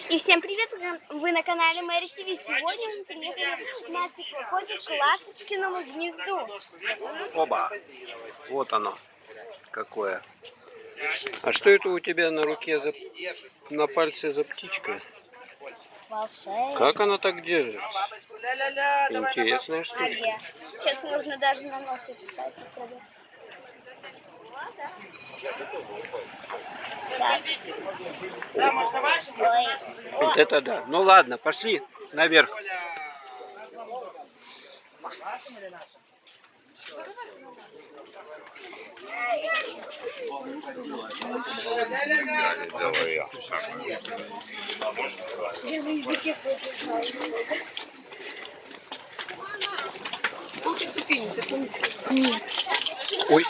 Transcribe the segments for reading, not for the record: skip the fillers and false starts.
И всем привет! Вы на канале Мэри ТВ. Сегодня мы приехали на теплоходе к Ласточкиному гнезду. Оба! Вот оно. Какое. А что это у тебя на руке, на пальце за птичка? Волшебно. Как она так держится? Интересная штучка. Сейчас можно даже на нос ее поставить. Вот это да. Ну ладно, пошли наверх. Ой.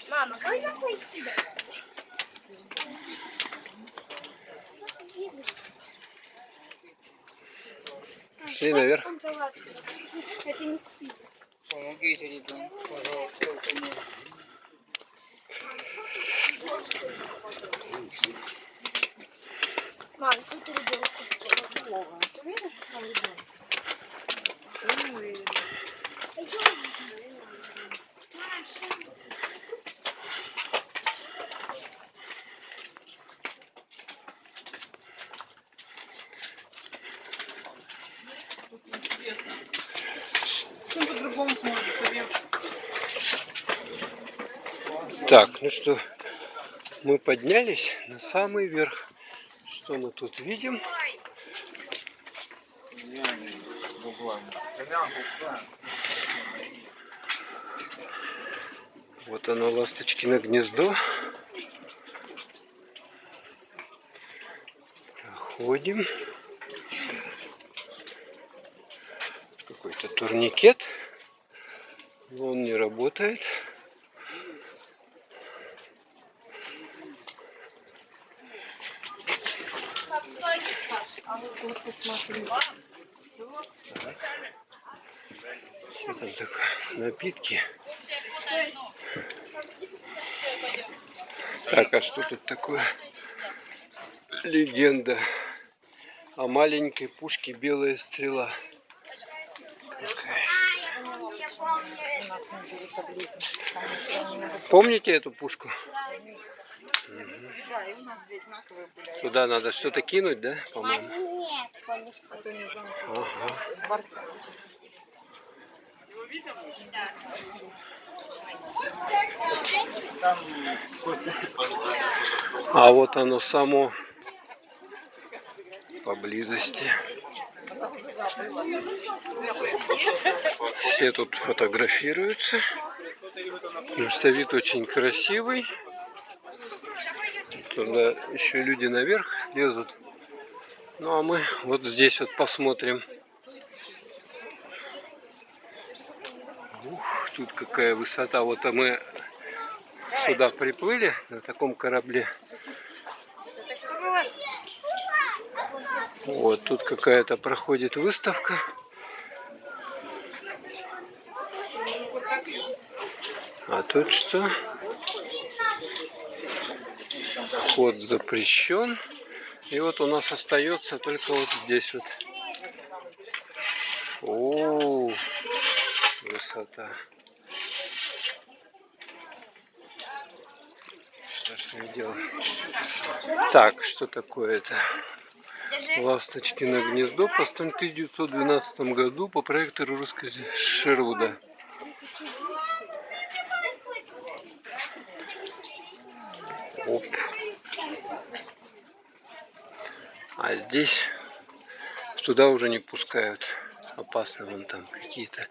Мама, можно пойти? Шли наверх. Это не спит. Помогите ребенку, пожалуйста. Мам, что ты ребенку? Ты видишь, что там ребенок? Ну, по-другому смотрится вверх. Так, ну что, мы поднялись на самый верх. Что мы тут видим? Вот оно, Ласточкино гнездо. Проходим. Какой-то турникет. Но он не работает. Что там такое? Напитки. Так, а что тут такое? Легенда о маленькой пушке «Белая стрела». Помните эту пушку? Да, и у нас две знаковые были. Туда надо что-то кинуть, да, по-моему? Нет, А то не знаю. Ага. А вот оно само поблизости. Все тут фотографируются. Потому что вид очень красивый. Туда еще люди наверх лезут. Ну а мы вот здесь вот посмотрим. Ух, тут какая высота. Вот мы сюда приплыли на таком корабле. Вот тут какая-то проходит выставка. А тут что? Вход запрещен. И вот у нас остается только вот здесь вот. О, высота. Страшное дело. Так, что такое это? Ласточкино гнездо построено в 1912 году по проекту русского Шервуда. Оп. А здесь туда уже не пускают. Опасно, вон там какие-то